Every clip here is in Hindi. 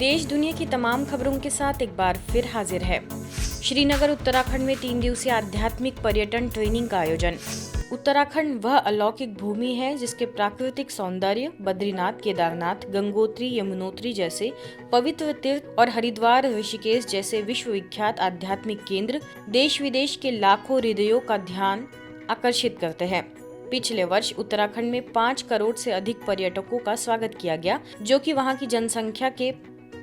देश दुनिया की तमाम खबरों के साथ एक बार फिर हाजिर है। श्रीनगर उत्तराखंड में 3 दिवसीय आध्यात्मिक पर्यटन ट्रेनिंग का आयोजन। उत्तराखंड वह अलौकिक भूमि है जिसके प्राकृतिक सौंदर्य बद्रीनाथ, केदारनाथ, गंगोत्री, यमुनोत्री जैसे पवित्र तीर्थ और हरिद्वार, ऋषिकेश जैसे विश्वविख्यात आध्यात्मिक केंद्र देश विदेश के लाखों हृदयों का ध्यान आकर्षित करते हैं। पिछले वर्ष उत्तराखंड में 5 करोड़ से अधिक पर्यटकों का स्वागत किया गया, जो कि वहां की जनसंख्या के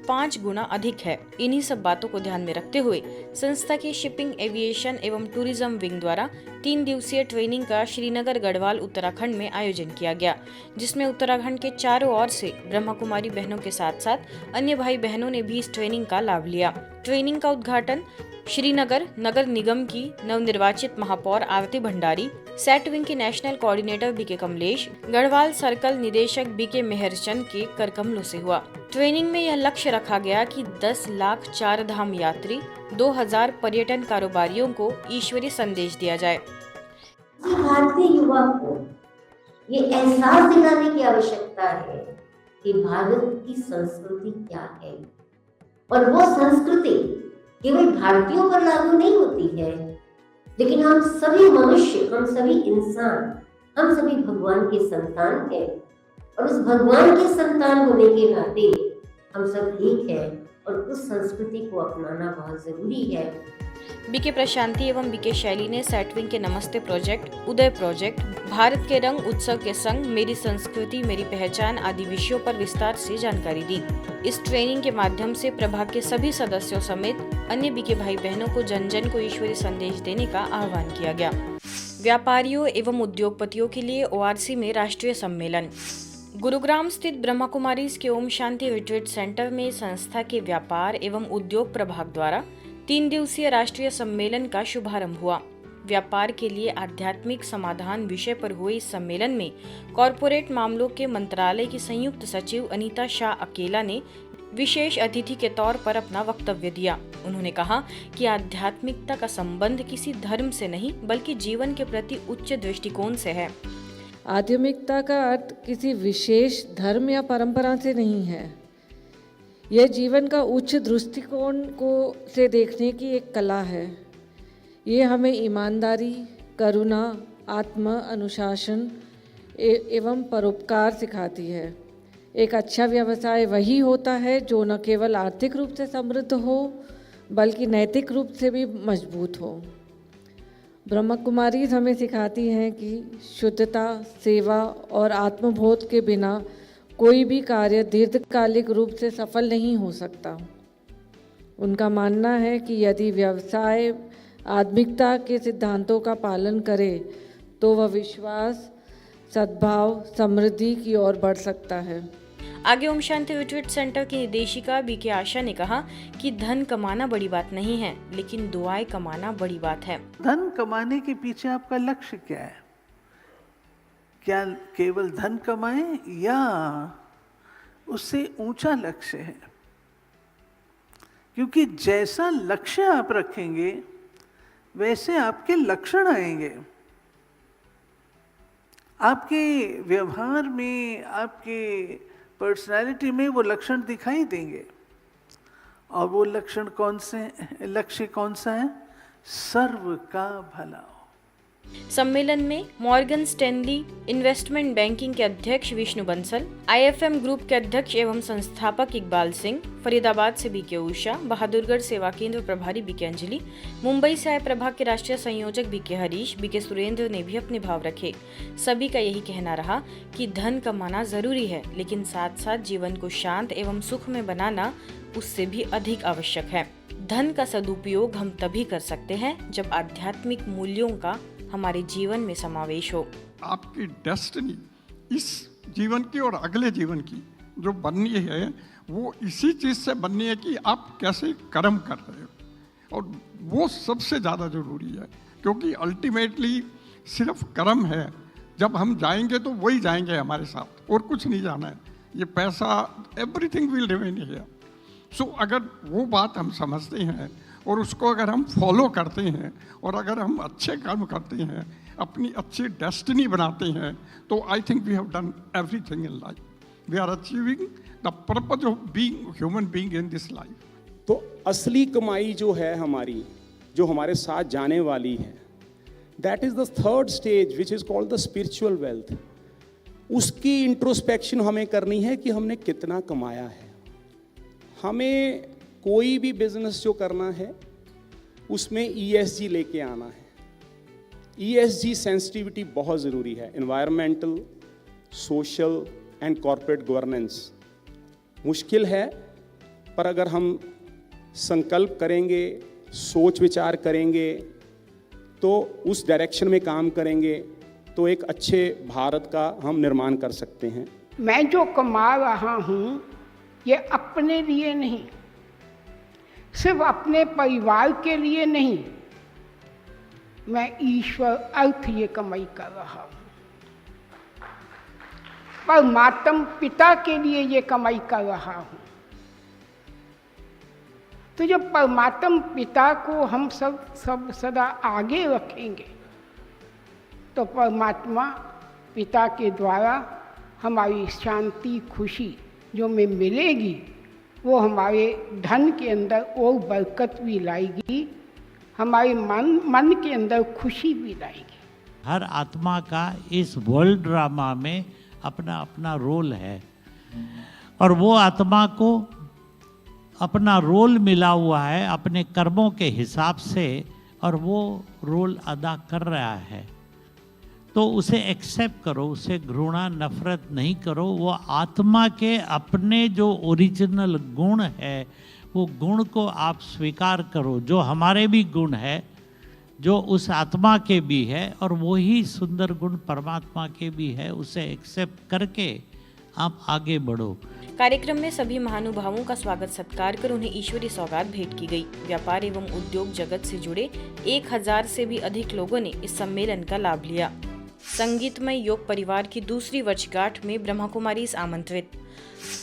5 गुना अधिक है। इन्हीं सब बातों को ध्यान में रखते हुए संस्था के शिपिंग, एविएशन एवं टूरिज्म विंग द्वारा 3 दिवसीय ट्रेनिंग का श्रीनगर गढ़वाल उत्तराखंड में आयोजन किया गया, जिसमें उत्तराखंड के चारों ओर से ब्रह्मा कुमारी बहनों के साथ साथ अन्य भाई बहनों ने भी इस ट्रेनिंग का लाभ लिया। ट्रेनिंग का उद्घाटन श्रीनगर नगर निगम की नवनिर्वाचित महापौर आरती भंडारी, सेट विंग के national coordinator BK Kamlesh, Garhwal circle निदेशक बीके मेहरचंद के करकमलों से हुआ। ट्रेनिंग में यह लक्ष्य रखा गया कि 10 लाख 4 धाम यात्री, 2000 पर्यटन कारोबारियों को ईश्वरीय संदेश दिया जाए। भारतीय युवा को ये एहसास दिलाने की आवश्यकता है कि भारत की संस्कृति क्या है, और वो संस्कृति केवल भारतीयों पर लागू नहीं होती है, लेकिन हम सभी मनुष्य, हम सभी इंसान, हम सभी भगवान के संतान हैं, और उस भगवान के संतान होने के नाते हम सब एक हैं, और उस संस्कृति को अपनाना बहुत जरूरी है। बीके प्रशांति एवं बीके शैली ने सेटविंग के नमस्ते प्रोजेक्ट, उदय प्रोजेक्ट, भारत के रंग उत्सव के संग मेरी संस्कृति मेरी पहचान आदि विषयों पर विस्तार से जानकारी दी। इस ट्रेनिंग के माध्यम से प्रभाग के सभी सदस्यों समेत अन्य बीके भाई बहनों को जन जन को ईश्वरीय संदेश देने का आह्वान किया गया। व्यापारियों एवं उद्योगपतियों के लिए ORC में राष्ट्रीय सम्मेलन। गुरुग्राम स्थित ब्रह्मा कुमारीज के ओम शांति रिट्रीट सेंटर में संस्था के व्यापार एवं उद्योग प्रभाग द्वारा 3 दिवसीय राष्ट्रीय सम्मेलन का शुभारंभ हुआ। व्यापार के लिए आध्यात्मिक समाधान विषय पर हुए इस सम्मेलन में कॉरपोरेट मामलों के मंत्रालय की संयुक्त सचिव अनीता शाह अकेला ने विशेष अतिथि के तौर पर अपना वक्तव्य दिया। उन्होंने कहा कि आध्यात्मिकता का संबंध किसी धर्म से नहीं बल्कि जीवन के प्रति उच्च दृष्टिकोण से है। आध्यात्मिकता का अर्थ किसी विशेष धर्म या परंपरा से नहीं है। यह जीवन का उच्च दृष्टिकोण को से देखने की एक कला है। ये हमें ईमानदारी, करुणा, आत्म अनुशासन एवं परोपकार सिखाती है। एक अच्छा व्यवसाय वही होता है जो न केवल आर्थिक रूप से समृद्ध हो बल्कि नैतिक रूप से भी मजबूत हो। ब्रह्मा कुमारीज हमें सिखाती हैं कि शुद्धता, सेवा और आत्मबोध के बिना कोई भी कार्य दीर्घकालिक रूप से सफल नहीं हो सकता। उनका मानना है कि यदि व्यवसाय आध्यात्मिकता के सिद्धांतों का पालन करे तो वह विश्वास, सद्भाव, समृद्धि की ओर बढ़ सकता है। आगे ओम शांति रिट्रीट सेंटर की निदेशिका बीके आशा ने कहा कि धन कमाना बड़ी बात नहीं है, लेकिन दुआएं कमाना बड़ी बात है। धन कमाने के पीछे आपका लक्ष्य क्या है? क्या केवल धन कमाएं या उससे ऊंचा लक्ष्य है? क्योंकि जैसा लक्ष्य आप रखेंगे वैसे आपके लक्षण आएंगे। आपके व्यवहार में, आपके पर्सनालिटी में वो लक्षण दिखाई देंगे। और वो लक्षण कौन से, लक्ष्य कौन सा है? सर्व का भला। सम्मेलन में मॉर्गन स्टैनली इन्वेस्टमेंट बैंकिंग के अध्यक्ष विष्णु बंसल, IFM ग्रुप के अध्यक्ष एवं संस्थापक इकबाल सिंह, फरीदाबाद से बीके उषा, बहादुरगढ़ सेवा केंद्र प्रभारी बीके अंजलि, मुंबई से आए प्रभाग के राष्ट्रीय संयोजक बीके हरीश, बीके सुरेंद्र ने भी अपने भाव रखे। सभी का यही कहना रहा कि धन कमाना जरूरी है, लेकिन साथ साथ जीवन को शांत एवं सुख में बनाना उससे भी अधिक आवश्यक है। धन का सदुपयोग हम तभी कर सकते हैं जब आध्यात्मिक मूल्यों का हमारे जीवन में समावेश हो। आपकी डेस्टिनी इस जीवन की और अगले जीवन की जो बननी है वो इसी चीज़ से बननी है कि आप कैसे कर्म कर रहे हो, और वो सबसे ज़्यादा ज़रूरी है। क्योंकि अल्टीमेटली सिर्फ कर्म है। जब हम जाएंगे तो वही जाएंगे हमारे साथ, और कुछ नहीं जाना है। ये पैसा, एवरीथिंग विल रिमेन हियर। सो अगर वो बात हम समझते हैं और उसको अगर हम फॉलो करते हैं और अगर हम अच्छे कर्म करते हैं, अपनी अच्छी डेस्टिनी बनाते हैं, तो I think we have done everything in life. We are achieving the purpose of being human being in this life. तो असली कमाई जो है हमारी, जो हमारे साथ जाने वाली है, that is the third stage which is called the spiritual wealth. उसकी इंट्रोस्पेक्शन हमें करनी है कि हमने कितना कमाया है। हमें कोई भी बिजनेस जो करना है उसमें ESG लेके आना है। ESG सेंसिटिविटी बहुत ज़रूरी है, environmental, social and corporate governance. मुश्किल है, पर अगर हम संकल्प करेंगे, सोच विचार करेंगे, तो उस डायरेक्शन में काम करेंगे, तो एक अच्छे भारत का हम निर्माण कर सकते हैं। मैं जो कमा रहा हूँ ये अपने लिए नहीं, सिर्फ अपने परिवार के लिए नहीं, मैं ईश्वर अर्थ ये कमाई कर रहा हूँ, परमात्म पिता के लिए ये कमाई कर रहा हूँ। तो जब परमात्म पिता को हम सब सदा आगे रखेंगे तो परमात्मा पिता के द्वारा हमारी शांति, खुशी जो हमें मिलेगी वो हमारे धन के अंदर और बरकत भी लाएगी, हमारे मन के अंदर खुशी भी लाएगी। हर आत्मा का इस वर्ल्ड ड्रामा में अपना अपना रोल है और वो आत्मा को अपना रोल मिला हुआ है अपने कर्मों के हिसाब से, और वो रोल अदा कर रहा है। तो उसे एक्सेप्ट करो, उसे घृणा नफरत नहीं करो। वो आत्मा के अपने जो ओरिजिनल गुण है वो गुण को आप स्वीकार करो, जो हमारे भी गुण है, जो उस आत्मा के भी है, और वही सुंदर गुण परमात्मा के भी है। उसे एक्सेप्ट करके आप आगे बढ़ो। कार्यक्रम में सभी महानुभावों का स्वागत सत्कार कर उन्हें ईश्वरी सौगात भेंट की गई। व्यापार एवं उद्योग जगत से जुड़े 1000 से भी अधिक लोगों ने इस सम्मेलन का लाभ लिया। संगीतमय योग परिवार की दूसरी वर्षगांठ में ब्रह्मा कुमारी आमंत्रित।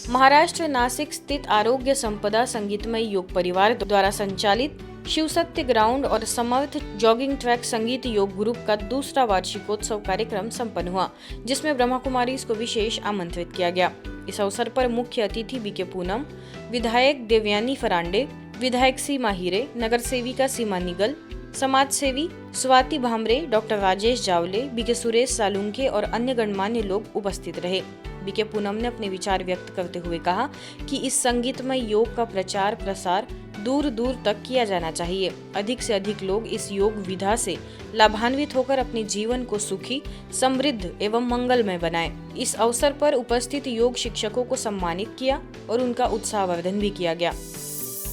महाराष्ट्र नासिक स्थित आरोग्य संपदा संगीतमय योग परिवार द्वारा संचालित शिव सत्य ग्राउंड और समर्थ जॉगिंग ट्रैक संगीत योग ग्रुप का दूसरा वार्षिकोत्सव कार्यक्रम संपन्न हुआ, जिसमें ब्रह्मा कुमारी को विशेष आमंत्रित किया गया। इस अवसर पर मुख्य अतिथि बीके पूनम, विधायक देवयानी फरांडे, विधायक सीमा हीरे, नगर सेविका सीमा निगल, समाज सेवी स्वाति भामरे, डॉक्टर राजेश जावले, बीके सुरेश सालुंके और अन्य गणमान्य लोग उपस्थित रहे। बीके पूनम ने अपने विचार व्यक्त करते हुए कहा कि इस संगीतमय योग का प्रचार प्रसार दूर दूर तक किया जाना चाहिए। अधिक से अधिक लोग इस योग विधा से लाभान्वित होकर अपने जीवन को सुखी, समृद्ध एवं मंगलमय बनाएं। इस अवसर पर उपस्थित योग शिक्षकों को सम्मानित किया और उनका उत्साहवर्धन भी किया गया।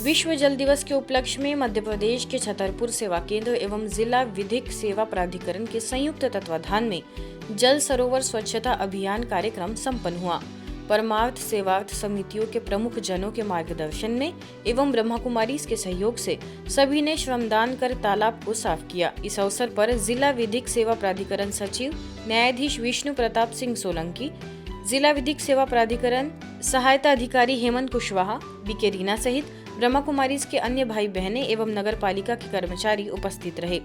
विश्व जल दिवस के उपलक्ष्य में मध्य प्रदेश के छतरपुर सेवा केंद्र एवं जिला विधिक सेवा प्राधिकरण के संयुक्त तत्वाधान में जल सरोवर स्वच्छता अभियान कार्यक्रम संपन्न हुआ। परमार्थ सेवार्थ समितियों के प्रमुख जनों के मार्गदर्शन में एवं ब्रह्मा कुमारी के सहयोग से सभी ने श्रमदान कर तालाब को साफ किया। इस अवसर पर जिला विधिक सेवा प्राधिकरण सचिव न्यायाधीश विष्णु प्रताप सिंह सोलंकी, जिला विधिक सेवा प्राधिकरण सहायता अधिकारी हेमंत कुशवाहा, बीके रीना सहित ब्रह्मा कुमारी के अन्य भाई बहनें एवं नगर पालिका के कर्मचारी उपस्थित रहे।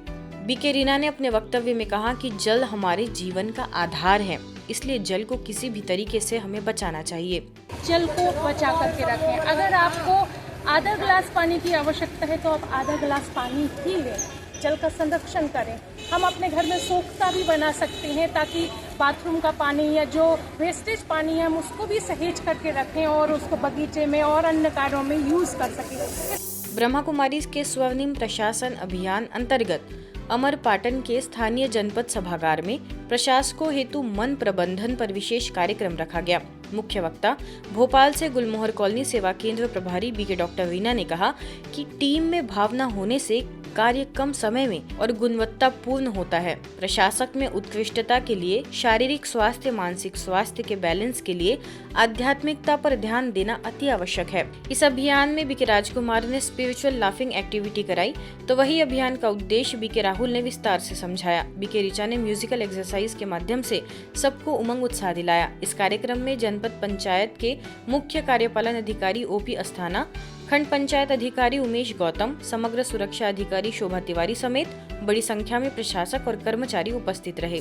बीके रीना ने अपने वक्तव्य में कहा कि जल हमारे जीवन का आधार है, इसलिए जल को किसी भी तरीके से हमें बचाना चाहिए। जल को बचा करके रखें। अगर आपको आधा गिलास पानी की आवश्यकता है तो आप आधा गिलास पानी ही लें। जल का संरक्षण करें। हम अपने घर में सोखता भी बना सकते हैं ताकि बाथरूम का पानी या जो वेस्टेज पानी है हम उसको भी सहेज करके रखें और उसको बगीचे में और अन्य कार्यों में यूज कर सकें। ब्रह्मा कुमारी के स्वर्णिम प्रशासन अभियान अंतर्गत अमर पाटन के स्थानीय जनपद सभागार में प्रशासकों हेतु मन प्रबंधन पर विशेष कार्यक्रम रखा गया। मुख्य वक्ता भोपाल से गुलमोहर कॉलोनी सेवा केंद्र प्रभारी बीके डॉक्टर रीना ने कहा कि टीम में भावना होने से कार्य कम समय में और गुणवत्तापूर्ण होता है। प्रशासक में उत्कृष्टता के लिए शारीरिक स्वास्थ्य, मानसिक स्वास्थ्य के बैलेंस के लिए आध्यात्मिकता पर ध्यान देना अति आवश्यक है। इस अभियान में बीके राजकुमार ने स्पिरिचुअल लाफिंग एक्टिविटी कराई, तो वही अभियान का उद्देश्य बीके राहुल ने विस्तार से समझाया। बीके ऋचा ने म्यूजिकल एक्सरसाइज के माध्यम से सबको उमंग उत्साह दिलाया। इस कार्यक्रम में जनपद पंचायत के मुख्य कार्यपालन अधिकारी ओपी अस्थाना, खंड पंचायत अधिकारी उमेश गौतम, समग्र सुरक्षा अधिकारी शोभा तिवारी समेत बड़ी संख्या में प्रशासक और कर्मचारी उपस्थित रहे।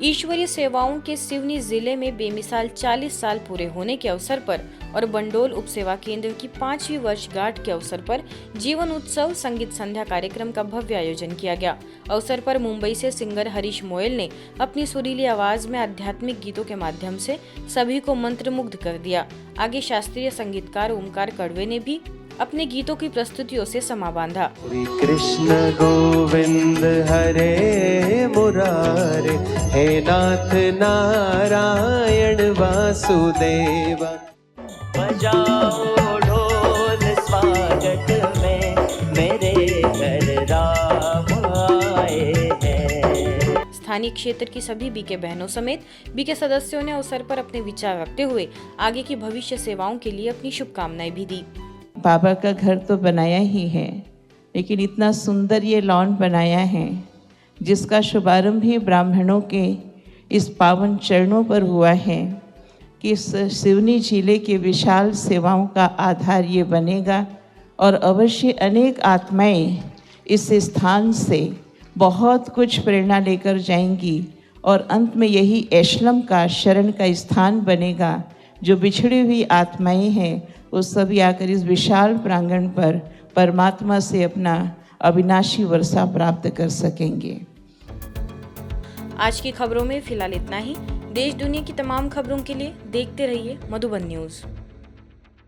ईश्वरीय सेवाओं के सिवनी जिले में बेमिसाल 40 साल पूरे होने के अवसर पर और बंडोल उप सेवा केंद्र की 5वीं वर्षगांठ के अवसर पर जीवन उत्सव संगीत संध्या कार्यक्रम का भव्य आयोजन किया गया। अवसर पर मुंबई से सिंगर हरीश मोयल ने अपनी सुरीली आवाज में आध्यात्मिक गीतों के माध्यम से सभी को मंत्रमुग्ध कर दिया। आगे शास्त्रीय संगीतकार ओमकार कड़वे ने भी अपने गीतों की प्रस्तुतियों से समा बांधा। कृष्ण गोविंद हरे मुरारे, हे नाथ नारायण वासुदेवा। बजाओ ढोल स्वागत में, मेरे घर राम आए हैं। स्थानीय क्षेत्र की सभी बीके बहनों समेत बीके सदस्यों ने अवसर पर अपने विचार रखते हुए आगे की भविष्य सेवाओं के लिए अपनी शुभकामनाएं भी दी। बाबा का घर तो बनाया ही है, लेकिन इतना सुंदर ये लॉन बनाया है जिसका शुभारंभ ही ब्राह्मणों के इस पावन चरणों पर हुआ है कि इस सिवनी जिले के विशाल सेवाओं का आधार ये बनेगा और अवश्य अनेक आत्माएं इस स्थान से बहुत कुछ प्रेरणा लेकर जाएंगी और अंत में यही एशलम का शरण का स्थान बनेगा। जो बिछड़ी हुई आत्माएं हैं वो सभी आकर इस विशाल प्रांगण पर परमात्मा से अपना अविनाशी वर्षा प्राप्त कर सकेंगे। आज की खबरों में फिलहाल इतना ही। देश दुनिया की तमाम खबरों के लिए देखते रहिए मधुबन न्यूज़।